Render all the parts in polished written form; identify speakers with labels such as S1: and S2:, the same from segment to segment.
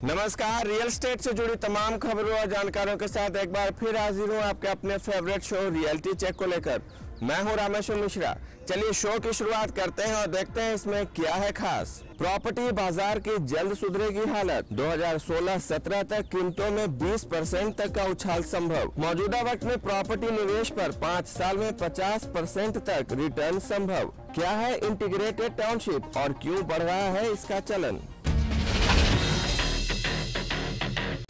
S1: नमस्कार, real estate से जुड़ी तमाम खबरों और जानकारियों के साथ एक बार फिर हाजिर हूँ आपके अपने फेवरेट शो रियलिटी चेक को लेकर। मैं हूँ रामेश्वर मिश्रा। चलिए शो की शुरुआत करते हैं और देखते हैं इसमें क्या है खास। प्रॉपर्टी बाजार की जल्द सुधरेगी हालत। 2016-17 तक कीमतों में 20% तक का उछाल संभव। मौजूदा वक्त में प्रॉपर्टी निवेश पर 5 साल में 50% तक रिटर्न संभव। क्या है इंटीग्रेटेड टाउनशिप और क्यों बढ़ रहा है इसका चलन।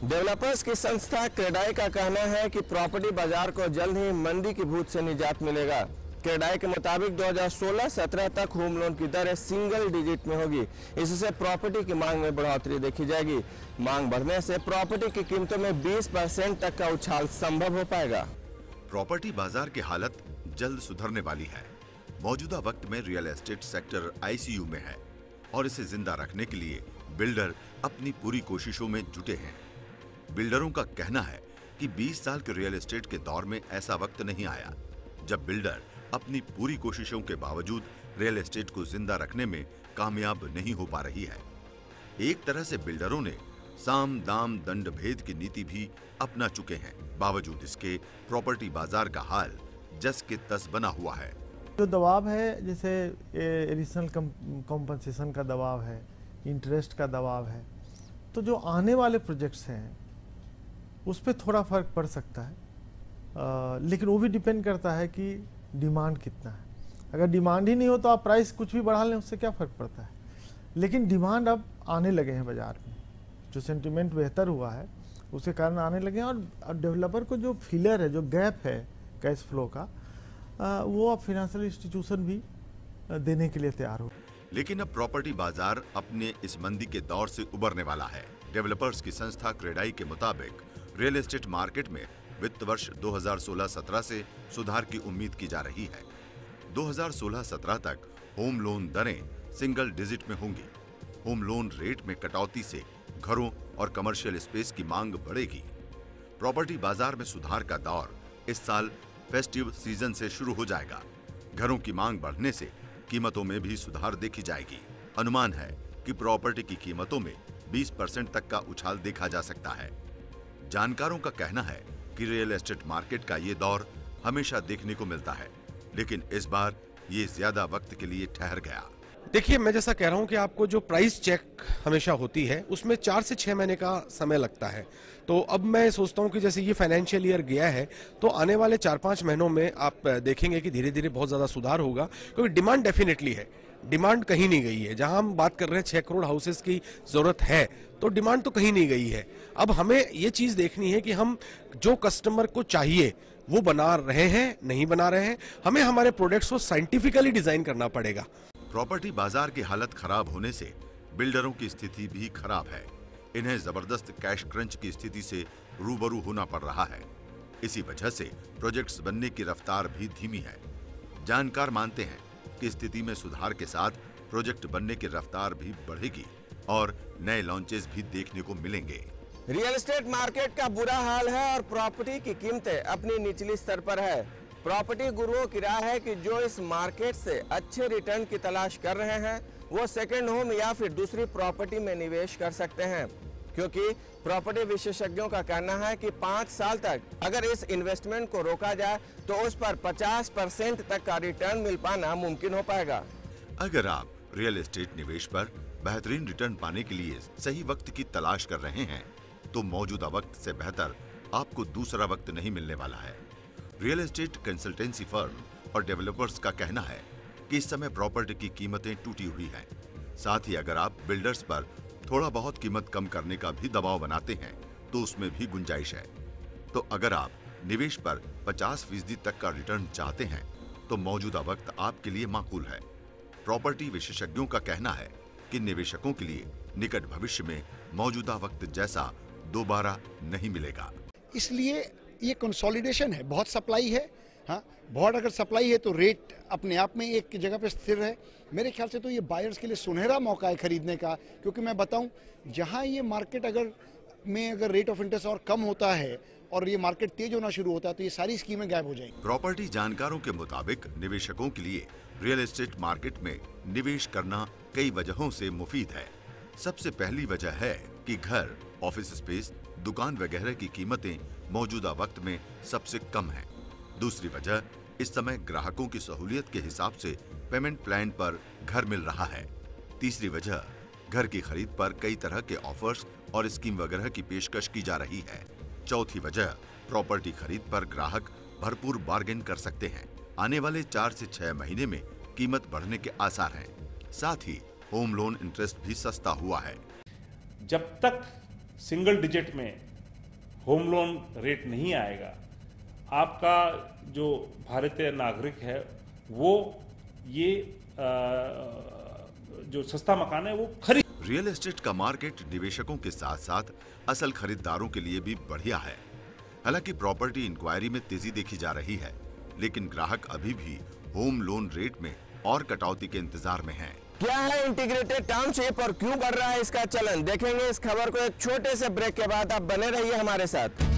S1: डेवलपर्स की संस्था क्रेडाई का कहना है कि प्रॉपर्टी बाजार को जल्द ही मंदी की भूत से निजात मिलेगा। क्रेडाई के मुताबिक 2016-17 तक होम लोन की दरें सिंगल डिजिट में होगी। इससे प्रॉपर्टी की मांग में बढ़ोतरी देखी जाएगी। मांग बढ़ने से प्रॉपर्टी की कीमतों में 20% तक का उछाल संभव हो पाएगा।
S2: प्रॉपर्टी बाजार की हालत जल्द सुधरने वाली है। मौजूदा वक्त में रियल एस्टेट सेक्टर आईसीयू में है और इसे जिंदा रखने के लिए बिल्डर अपनी पूरी कोशिशों में जुटे हैं। बिल्डरों का कहना है कि 20 साल के रियल एस्टेट के दौर में ऐसा वक्त नहीं आया जब बिल्डर अपनी पूरी कोशिशों के बावजूद रियल एस्टेट को जिंदा रखने में कामयाब नहीं हो पा रही है। एक तरह से बिल्डरों ने साम दाम दंड भेद की नीति भी अपना चुके हैं। बावजूद इसके प्रॉपर्टी बाजार का हाल जस के तस बना हुआ है।
S3: जो दबाव है, जैसे एडिशनल कॉम्पनसेशन का दबाव है, इंटरेस्ट का दबाव है, तो जो आने वाले प्रोजेक्ट्स हैं उस पर थोड़ा फर्क पड़ सकता है। लेकिन वो भी डिपेंड करता है कि डिमांड कितना है। अगर डिमांड ही नहीं हो तो आप प्राइस कुछ भी बढ़ा लें, उससे क्या फ़र्क पड़ता है। लेकिन डिमांड अब आने लगे हैं बाज़ार में, जो सेंटिमेंट बेहतर हुआ है उसके कारण आने लगे हैं। और डेवलपर को जो फिलर है, जो गैप है कैश फ्लो का, वो अब फिनेंशियल इंस्टीट्यूशन भी देने के लिए तैयार हो।
S2: लेकिन अब प्रॉपर्टी बाजार अपने इस मंदी के दौर से उबरने वाला है। डेवलपर्स की संस्था क्रेडाई के मुताबिक रियल एस्टेट मार्केट में वित्त वर्ष 2016-17 से सुधार की उम्मीद की जा रही है। 2016-17 तक होम लोन दरें सिंगल डिजिट में होंगी। होम लोन रेट में कटौती से घरों और कमर्शियल स्पेस की मांग बढ़ेगी। प्रॉपर्टी बाजार में सुधार का दौर इस साल फेस्टिव सीजन से शुरू हो जाएगा। घरों की मांग बढ़ने से कीमतों में भी सुधार देखी जाएगी। अनुमान है कि प्रॉपर्टी की कीमतों में 20% तक का उछाल देखा जा सकता है। जानकारों का कहना है कि रियल एस्टेट मार्केट का ये दौर हमेशा देखने को मिलता है, लेकिन इस बार ये ज्यादा वक्त के लिए ठहर गया।
S4: देखिए, मैं जैसा कह रहा हूं कि आपको जो प्राइस चेक हमेशा होती है उसमें 4 से 6 महीने का समय लगता है। तो अब मैं सोचता हूं कि जैसे ये फाइनेंशियल ईयर गया है तो आने वाले 4-5 महीनों में आप देखेंगे कि धीरे धीरे बहुत ज्यादा सुधार होगा, क्योंकि डिमांड डेफिनेटली है। डिमांड कहीं नहीं गई है। जहां हम बात कर रहे हैं 6 करोड़ हाउसेस की जरूरत है, तो डिमांड तो कहीं नहीं गई है। अब हमें ये चीज देखनी है कि हम जो कस्टमर को चाहिए वो बना रहे हैं, नहीं बना रहे हैं। हमें हमारे प्रोडक्ट्स को साइंटिफिकली डिजाइन करना पड़ेगा।
S2: प्रॉपर्टी बाजार की हालत खराब होने से बिल्डरों की स्थिति भी खराब है। इन्हें जबरदस्त कैश क्रंच की स्थिति से रूबरू होना पड़ रहा है। इसी वजह से प्रोजेक्ट्स बनने की रफ्तार भी धीमी है। जानकार मानते हैं कि स्थिति में सुधार के साथ प्रोजेक्ट बनने की रफ्तार भी बढ़ेगी और नए लॉन्चेस भी देखने को मिलेंगे।
S1: रियल एस्टेट मार्केट का बुरा हाल है और प्रॉपर्टी की कीमतें अपनी निचली स्तर पर है। प्रॉपर्टी गुरुओं की राय है कि जो इस मार्केट से अच्छे रिटर्न की तलाश कर रहे हैं वो सेकंड होम या फिर दूसरी प्रॉपर्टी में निवेश कर सकते हैं, क्योंकि प्रॉपर्टी विशेषज्ञों का कहना है कि 5 साल तक अगर इस इन्वेस्टमेंट को रोका जाए तो उस पर 50% तक का रिटर्न मिल पाना मुमकिन हो पाएगा।
S2: अगर आप रियल एस्टेट निवेश पर बेहतरीन रिटर्न पाने के लिए सही वक्त की तलाश कर रहे हैं तो मौजूदा वक्त से बेहतर आपको दूसरा वक्त नहीं मिलने वाला है। रियल एस्टेट कंसल्टेंसी फर्म और डेवलपर्स का कहना है कि इस समय प्रॉपर्टी की कीमतें टूटी हुई हैं। साथ ही अगर आप बिल्डर्स पर थोड़ा बहुत कीमत कम करने का भी दबाव बनाते हैं तो उसमें भी गुंजाइश है। तो अगर आप निवेश पर 50% तक का रिटर्न चाहते हैं तो मौजूदा वक्त आपके लिए माकूल है। प्रॉपर्टी विशेषज्ञों का कहना है कि निवेशकों के लिए निकट भविष्य में मौजूदा वक्त जैसा दोबारा नहीं मिलेगा।
S5: इसलिए ये कंसोलिडेशन है, बहुत सप्लाई है। हाँ, बहुत अगर सप्लाई है तो रेट अपने आप में एक जगह पे स्थिर है। मेरे ख्याल से तो ये बायर्स के लिए सुनहरा मौका है खरीदने का, क्योंकि मैं बताऊं जहां ये मार्केट अगर रेट ऑफ इंटरेस्ट और कम होता है और ये मार्केट तेज होना शुरू होता है तो ये सारी स्कीमें गायब हो जाएंगी।
S2: प्रॉपर्टी जानकारों के मुताबिक निवेशकों के लिए रियल एस्टेट मार्केट में निवेश करना कई वजहों से मुफीद है। सबसे पहली वजह है कि घर, ऑफिस स्पेस, दुकान वगैरह की कीमतें मौजूदा वक्त में सबसे कम हैं। दूसरी वजह, इस समय ग्राहकों की सहूलियत के हिसाब से पेमेंट प्लान पर घर मिल रहा है। तीसरी वजह, घर की खरीद पर कई तरह के ऑफर्स और स्कीम वगैरह की पेशकश की जा रही है। चौथी वजह, प्रॉपर्टी खरीद पर ग्राहक भरपूर बार्गेन कर सकते हैं। आने वाले 4 से 6 महीने में कीमत बढ़ने के आसार हैं। साथ ही होम लोन इंटरेस्ट भी सस्ता हुआ है।
S6: जब तक सिंगल डिजिट में होम लोन रेट नहीं आएगा, आपका जो भारतीय नागरिक है वो ये जो सस्ता मकान है वो खरीद।
S2: रियल एस्टेट का मार्केट निवेशकों के साथ साथ असल खरीदारों के लिए भी बढ़िया है। हालांकि प्रॉपर्टी इंक्वायरी में तेजी देखी जा रही है, लेकिन ग्राहक अभी भी होम लोन रेट में और कटौती के इंतजार में हैं।
S1: क्या है इंटीग्रेटेड टाउनशिप और क्यों बढ़ रहा है इसका चलन, देखेंगे इस खबर को एक छोटे से ब्रेक के बाद। आप बने रहिए हमारे साथ।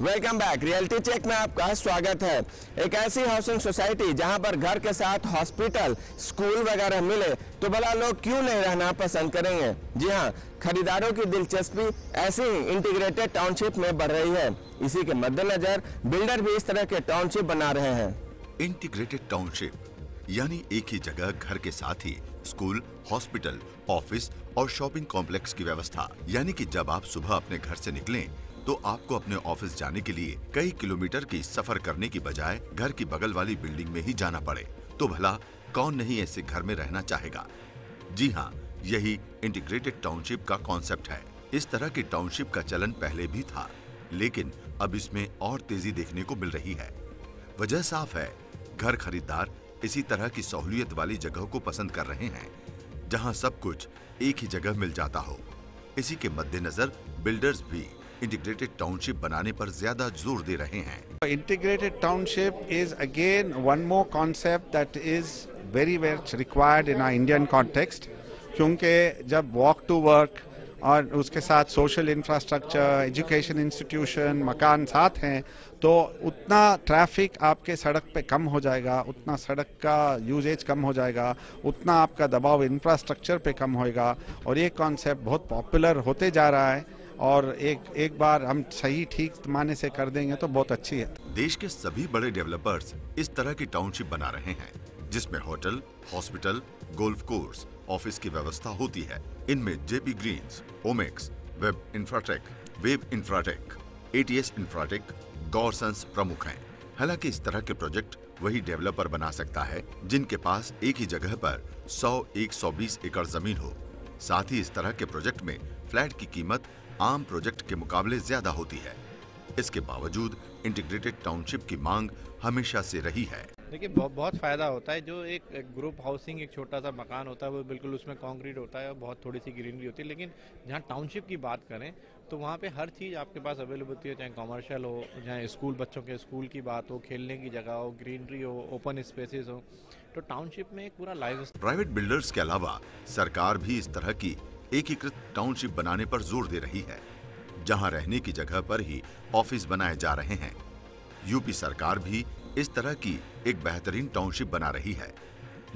S1: Welcome back. रियलिटी चेक में आपका स्वागत है। एक ऐसी हाउसिंग सोसाइटी जहां पर घर के साथ हॉस्पिटल, स्कूल वगैरह मिले तो भला लोग क्यों नहीं रहना पसंद करेंगे। जी हां, खरीदारों की दिलचस्पी ऐसी ही इंटीग्रेटेड टाउनशिप में बढ़ रही है। इसी के मद्देनजर बिल्डर भी इस तरह के टाउनशिप बना रहे हैं।
S2: इंटीग्रेटेड टाउनशिप यानी एक ही जगह घर के साथ ही स्कूल, हॉस्पिटल, ऑफिस और शॉपिंग कॉम्प्लेक्स की व्यवस्था। यानी कि जब आप सुबह अपने घर से निकलें तो आपको अपने ऑफिस जाने के लिए कई किलोमीटर की सफर करने की बजाय घर की बगल वाली बिल्डिंग में ही जाना पड़े। तो भला कौन नहीं ऐसे घर में रहना चाहेगा। जी हाँ, यही इंटीग्रेटेड टाउनशिप का कॉन्सेप्ट है। इस तरह की टाउनशिप का चलन पहले भी था, लेकिन अब इसमें और तेजी देखने को मिल रही है। वजह साफ है, घर खरीदार इसी तरह की सहूलियत वाली जगह को पसंद कर रहे हैं, जहां सब कुछ एक ही जगह मिल जाता हो। इसी के मद्देनजर बिल्डर्स भी इंटीग्रेटेड टाउनशिप बनाने पर ज्यादा जोर दे रहे हैं।
S7: Integrated township is again one more concept that is very much required in our Indian context, क्योंकि जब walk to work और उसके साथ सोशल इंफ्रास्ट्रक्चर, एजुकेशन इंस्टीट्यूशन, मकान साथ हैं, तो उतना ट्रैफिक आपके सड़क पे कम हो जाएगा, उतना सड़क का यूजेज कम हो जाएगा, उतना आपका दबाव इंफ्रास्ट्रक्चर पे कम होएगा। और ये कॉन्सेप्ट बहुत पॉपुलर होते जा रहा है और एक बार हम सही ठीक माने से कर देंगे तो बहुत अच्छी है।
S2: देश के सभी बड़े डेवलपर्स इस तरह की टाउनशिप बना रहे हैं, जिसमें hotel, hospital, golf course, office की व्यवस्था होती है। इनमें Jaypee Greens, Omaxe, Web Infratech, ATS Infratech, Gaursons प्रमुख हैं। हालांकि इस तरह के प्रोजेक्ट वही डेवलपर बना सकता है जिनके पास एक ही जगह पर 100-120 एकड़ जमीन हो। साथ ही इस तरह के प्रोजेक्ट में फ्लैट की कीमत आम प्रोजेक्ट के मुकाबले ज्यादा होती है। इसके बावजूद इंटीग्रेटेड टाउनशिप की मांग हमेशा से रही है।
S8: देखिए, बहुत फ़ायदा होता है। जो एक ग्रुप हाउसिंग, एक छोटा सा मकान होता है, वो बिल्कुल उसमें कंक्रीट होता है और बहुत थोड़ी सी ग्रीनरी होती है। लेकिन जहाँ टाउनशिप की बात करें तो वहाँ पे हर चीज़ आपके पास अवेलेबल होती है, चाहे कमर्शियल हो, चाहे स्कूल, बच्चों के स्कूल की बात हो, खेलने की जगह हो, ग्रीनरी हो, ओपन स्पेसेस हो। तो टाउनशिप में एक पूरा लाइफ।
S2: प्राइवेट बिल्डर्स के अलावा सरकार भी इस तरह की एकीकृत टाउनशिप बनाने पर जोर दे रही है, जहां रहने की जगह पर ही ऑफिस बनाए जा रहे हैं। यूपी सरकार भी इस तरह की एक बेहतरीन टाउनशिप बना रही है।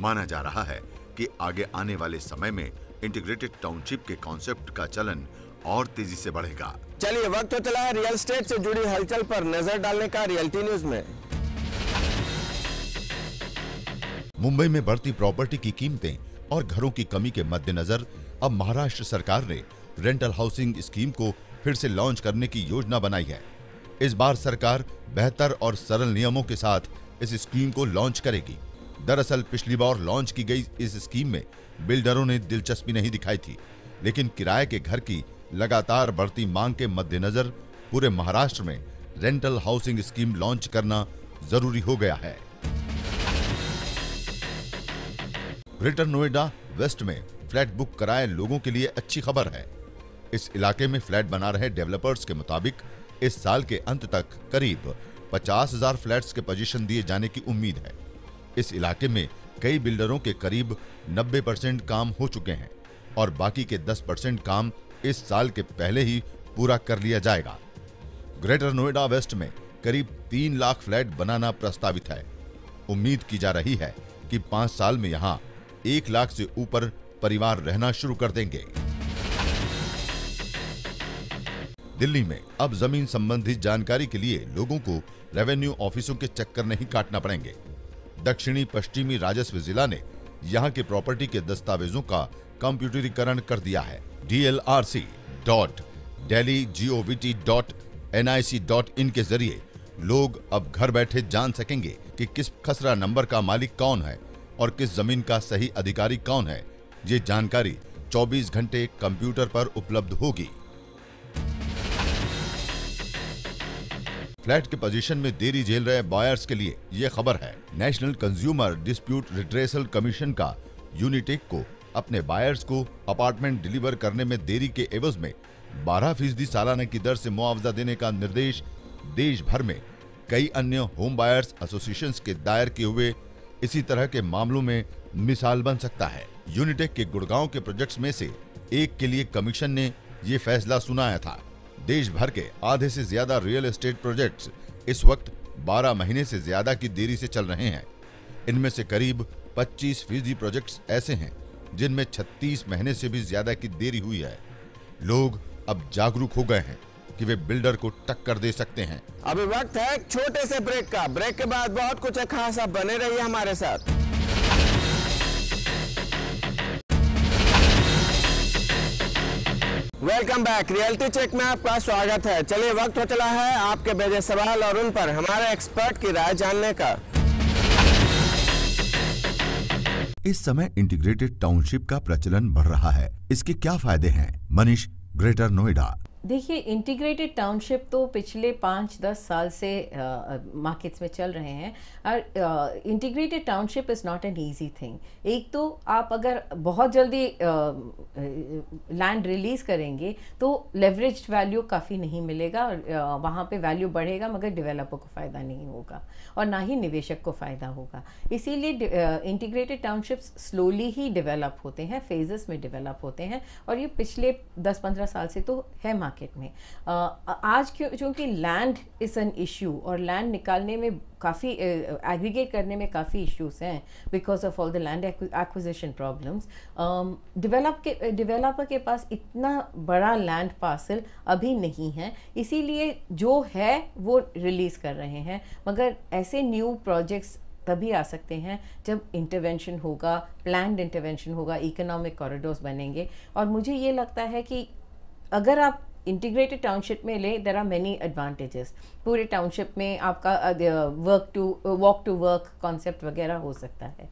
S2: माना जा रहा है कि आगे आने वाले समय में इंटीग्रेटेड टाउनशिप के कॉन्सेप्ट का चलन और तेजी से बढ़ेगा।
S1: चलिए, वक्त हो चला है रियल एस्टेट से जुड़ी हलचल पर नजर डालने का रियलिटी न्यूज में।
S2: मुंबई में बढ़ती प्रॉपर्टी की कीमतें और घरों की कमी के मद्देनजर अब महाराष्ट्र सरकार ने रेंटल हाउसिंग स्कीम को फिर से लॉन्च करने की योजना बनाई है। इस बार सरकार बेहतर और सरल नियमों के साथ इस स्कीम को लॉन्च करेगी। दरअसल पिछली बार लॉन्च की गई इस स्कीम में बिल्डरों ने दिलचस्पी नहीं दिखाई थी, लेकिन किराए के घर की लगातार बढ़ती मांग के मद्देनजर पूरे महाराष्ट्र में रेंटल हाउसिंग स्कीम लॉन्च करना जरूरी हो गया है। ग्रेटर नोएडा वेस्ट में फ्लैट बुक कराए लोगों के लिए अच्छी खबर है। इस इलाके में फ्लैट बना रहे डेवलपर्स के मुताबिक इस साल के अंत तक करीब 50,000 फ्लैट्स के पोजीशन दिए जाने की उम्मीद है। इस इलाके में कई बिल्डरों के करीब 90% काम हो चुके हैं और बाकी के 10% काम इस साल के पहले ही पूरा कर लिया जाएगा। ग्रेटर नोएडा वेस्ट में करीब 3 लाख फ्लैट बनाना प्रस्तावित है। उम्मीद की जा रही है कि 5 साल में यहाँ 1 लाख से ऊपर परिवार रहना शुरू कर देंगे। दिल्ली में अब जमीन संबंधी जानकारी के लिए लोगों को रेवेन्यू ऑफिसों के चक्कर नहीं काटना पड़ेंगे। दक्षिणी पश्चिमी राजस्व जिला ने यहाँ के प्रॉपर्टी के दस्तावेजों का कंप्यूटरीकरण कर दिया है। dlrc.delhi.govat.nic.in के जरिए लोग अब घर बैठे जान सकेंगे कि किस खसरा नंबर का मालिक कौन है और किस जमीन का सही अधिकारी कौन है। ये जानकारी 24 घंटे कंप्यूटर पर उपलब्ध होगी। फ्लैट के पोजीशन में देरी झेल रहे बायर्स के लिए ये खबर है। National consumer dispute redressal commission का यूनिटेक को अपने बायर्स को अपार्टमेंट डिलीवर करने में देरी के एवज में 12% सालाना की दर से मुआवजा देने का निर्देश देश भर में कई अन्य होम बायर्स एसोसिएशंस के दायर किए हुए इसी तरह के मामलों में मिसाल बन सकता है। यूनिटेक के गुड़गांव के प्रोजेक्ट्स में से एक के लिए कमीशन ने ये फैसला सुनाया था। देश भर के आधे से ज्यादा रियल एस्टेट प्रोजेक्ट्स इस वक्त 12 महीने से ज्यादा की देरी से चल रहे हैं। इनमें से करीब 25% प्रोजेक्ट्स ऐसे हैं जिनमें 36 महीने से भी ज्यादा की देरी हुई है। लोग अब जागरूक हो गए हैं कि वे बिल्डर को टक्कर दे सकते हैं।
S1: अभी वक्त है एक छोटे से ब्रेक का। ब्रेक के बाद बहुत कुछ है खास, आप बने रहिए हमारे साथ। Welcome back. रियलिटी चेक में आपका स्वागत है। चलिए वक्त हो चला है आपके भेजे सवाल और उन पर हमारे एक्सपर्ट की राय जानने का।
S2: इस समय इंटीग्रेटेड टाउनशिप का प्रचलन बढ़ रहा है, इसके क्या फायदे हैं? मनीष, ग्रेटर नोएडा।
S9: देखिए, इंटीग्रेटेड टाउनशिप तो पिछले 5-10 साल से मार्केट्स में चल रहे हैं और integrated township is not an easy thing. एक तो आप अगर बहुत जल्दी लैंड रिलीज़ करेंगे तो लेवरेज्ड वैल्यू काफ़ी नहीं मिलेगा और वहाँ पे वैल्यू बढ़ेगा मगर डेवलपर को फ़ायदा नहीं होगा और ना ही निवेशक को फ़ायदा होगा। इसीलिए इंटीग्रेटेड टाउनशिप्स स्लोली ही डेवलप होते हैं, फेजेस में डेवलप होते हैं और ये पिछले 10-15 साल से तो है मार्केट में। आज क्योंकि लैंड इज़ एन इशू और लैंड निकालने में काफ़ी एग्रीगेट करने में काफ़ी इश्यूज हैं because of all the land acquisition problems. Developer के पास इतना बड़ा लैंड पार्सल अभी नहीं है, इसीलिए जो है वो रिलीज़ कर रहे हैं। मगर ऐसे न्यू प्रोजेक्ट्स तभी आ सकते हैं जब इंटरवेंशन होगा, प्लान्ड इंटरवेंशन होगा, इकोनॉमिक कॉरिडोर्स बनेंगे। और मुझे ये लगता है कि अगर आप इंटीग्रेटेड टाउनशिप में ले, देयर आर मेनी एडवांटेजेस। पूरे टाउनशिप में आपका वॉक टू वर्क कॉन्सेप्ट वगैरह हो सकता है।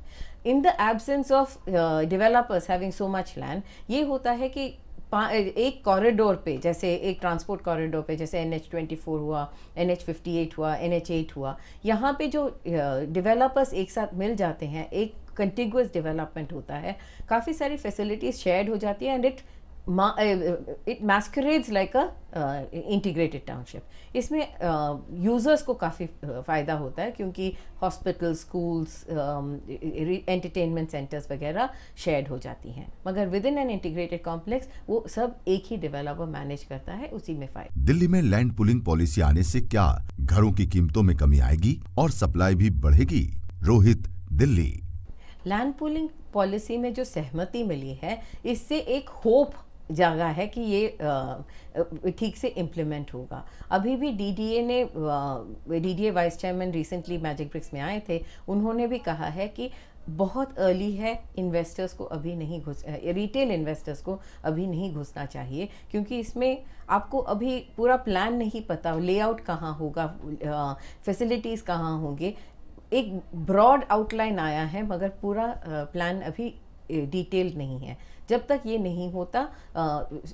S9: In the absence of developers having so much land, ये होता है कि एक कॉरिडोर पे, जैसे एक ट्रांसपोर्ट कॉरिडोर पे, जैसे NH24 हुआ, NH58 हुआ, NH8 हुआ, यहाँ पे जो डेवलपर्स एक साथ मिल जाते हैं, एक कंटिगुअस डेवलपमेंट होता है, काफ़ी सारी फैसिलिटीज़ शेयर्ड हो जाती है and it masquerades like a integrated township। इसमें यूज़र्स को काफ़ी फ़ायदा होता है क्योंकि हॉस्पिटल, स्कूल्स, एंटरटेनमेंट सेंटर्स वगैरह शेयर्ड हो जाती हैं। मगर with in an integrated complex वो सब एक ही डेवलपर मैनेज करता है, उसी में फ़ायदा।
S2: दिल्ली में लैंड पुलिंग पॉलिसी आने से क्या घरों की कीमतों में कमी आएगी और सप्लाई भी बढ़ेगी? Rohit, Delhi.
S9: Land pulling policy में जो सहमति मिली है, इससे एक होप जागा है कि ये ठीक से इम्प्लीमेंट होगा। अभी भी DDA vice chairman recently Magicbricks में आए थे, उन्होंने भी कहा है कि बहुत अर्ली है, इन्वेस्टर्स को अभी नहीं रिटेल इन्वेस्टर्स को अभी नहीं घुसना चाहिए क्योंकि इसमें आपको अभी पूरा प्लान नहीं पता, लेआउट कहाँ होगा, फैसिलिटीज़ कहाँ होंगे। एक ब्रॉड आउटलाइन आया है मगर पूरा प्लान अभी डिटेल्ड नहीं है। जब तक ये नहीं होता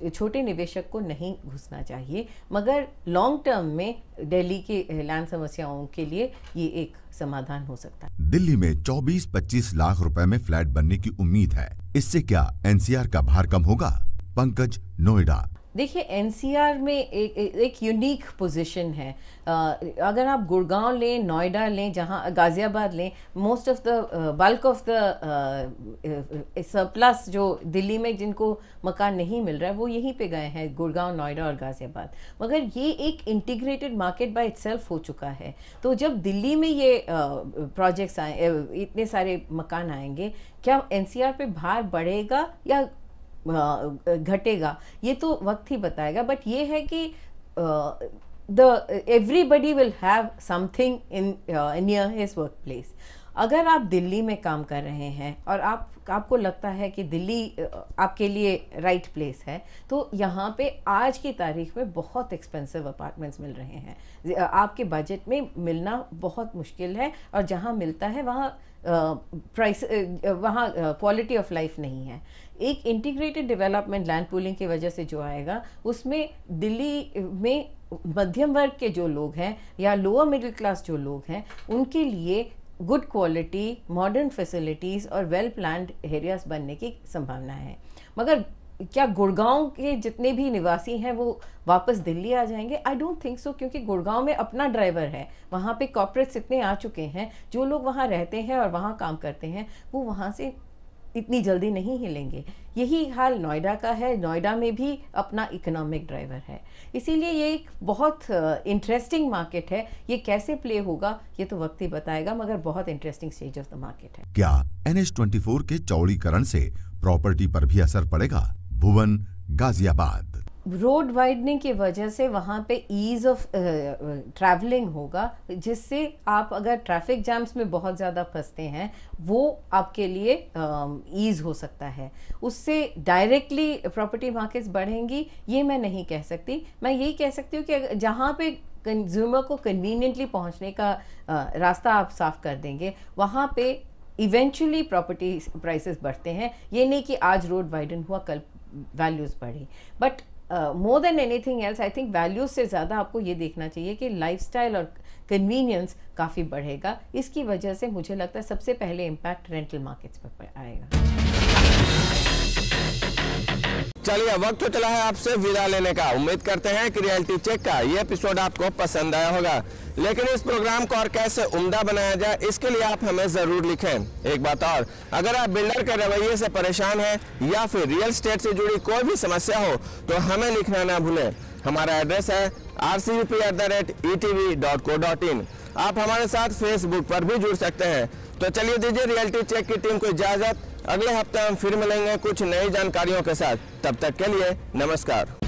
S9: छोटे निवेशक को नहीं घुसना चाहिए, मगर लॉन्ग टर्म में दिल्ली के लैंड समस्याओं के लिए ये एक समाधान हो सकता है।
S2: दिल्ली में 24-25 लाख रुपए में फ्लैट बनने की उम्मीद है, इससे क्या एनसीआर का भार कम होगा? पंकज, नोएडा।
S9: देखिए एनसीआर में एक यूनिक पोजीशन है। अगर आप गुड़गांव लें, नोएडा लें, जहां गाजियाबाद लें, most of the bulk of the surplus जो दिल्ली में जिनको मकान नहीं मिल रहा है वो यहीं पे गए हैं, गुड़गांव, नोएडा और गाजियाबाद। मगर ये एक इंटीग्रेटेड मार्केट बाय इटसेल्फ हो चुका है। तो जब दिल्ली में ये प्रोजेक्ट्स आए, इतने सारे मकान आएंगे, क्या एनसीआर पे भार बढ़ेगा या घटेगा, ये तो वक्त ही बताएगा। बट ये है कि everybody will have something in near his workplace। अगर आप दिल्ली में काम कर रहे हैं और आपको लगता है कि दिल्ली आपके लिए राइट प्लेस है, तो यहाँ पे आज की तारीख में बहुत एक्सपेंसिव अपार्टमेंट्स मिल रहे हैं। आपके बजट में मिलना बहुत मुश्किल है, और जहाँ मिलता है वहाँ प्राइस, वहाँ क्वालिटी ऑफ लाइफ नहीं है। एक इंटीग्रेटेड डेवलपमेंट लैंड पूलिंग की वजह से जो आएगा, उसमें दिल्ली में मध्यम वर्ग के जो लोग हैं या लोअर मिडिल क्लास जो लोग हैं, उनके लिए गुड क्वालिटी, मॉडर्न फैसिलिटीज़ और वेल प्लान्ड एरियाज बनने की संभावना है। मगर क्या गुड़गांव के जितने भी निवासी हैं वो वापस दिल्ली आ जाएंगे? आई डोंट थिंक सो, क्योंकि गुड़गांव में अपना ड्राइवर है, वहाँ पे कॉर्पोरेट्स इतने आ चुके हैं, जो लोग वहाँ रहते हैं और वहाँ काम करते हैं वो वहाँ से इतनी जल्दी नहीं हिलेंगे। यही हाल नोएडा का है, नोएडा में भी अपना इकोनॉमिक ड्राइवर है। इसीलिए ये एक बहुत इंटरेस्टिंग मार्केट है। ये कैसे प्ले होगा ये तो वक्त ही बताएगा, मगर बहुत interesting stage of the market है।
S2: क्या NH24 के चौड़ीकरण से प्रॉपर्टी पर भी असर पड़ेगा? भुवन, गाजियाबाद।
S9: रोड वाइडनिंग की वजह से वहाँ पे ईज ऑफ ट्रैवलिंग होगा, जिससे आप अगर ट्रैफिक जैम्स में बहुत ज़्यादा फंसते हैं वो आपके लिए ईज हो सकता है। उससे डायरेक्टली प्रॉपर्टी मार्केट्स बढ़ेंगी ये मैं नहीं कह सकती। मैं यही कह सकती हूँ कि जहाँ पे कंज्यूमर को कन्वीनियंटली पहुँचने का रास्ता आप साफ कर देंगे, वहाँ पे इवेंचुअली प्रॉपर्टी प्राइसेस बढ़ते हैं। ये नहीं कि आज रोड वाइडन हुआ कल वैल्यूज़ बढ़ी। But more than anything else, I think values से ज़्यादा आपको ये देखना चाहिए कि लाइफस्टाइल और कन्वीनियंस काफ़ी बढ़ेगा। इसकी वजह से मुझे लगता है सबसे पहले इम्पैक्ट रेंटल मार्केट्स पर आएगा।
S1: चलिए, वक्त तो चला है आपसे विदा लेने का। उम्मीद करते हैं कि रियलिटी चेक का ये एपिसोड आपको पसंद आया होगा, लेकिन इस प्रोग्राम को और कैसे उम्दा बनाया जाए इसके लिए आप हमें जरूर लिखें। एक बात और, अगर आप बिल्डर के रवैये से परेशान हैं या फिर रियल एस्टेट से जुड़ी कोई भी समस्या हो तो हमें लिखना ना भूलें। हमारा एड्रेस है rcup@etv.co.in। आप हमारे साथ फेसबुक पर भी जुड़ सकते हैं। तो चलिए दीजिए रियलिटी चेक की टीम को इजाजत। अगले हफ्ते हम फिर मिलेंगे कुछ नई जानकारियों के साथ। तब तक के लिए नमस्कार।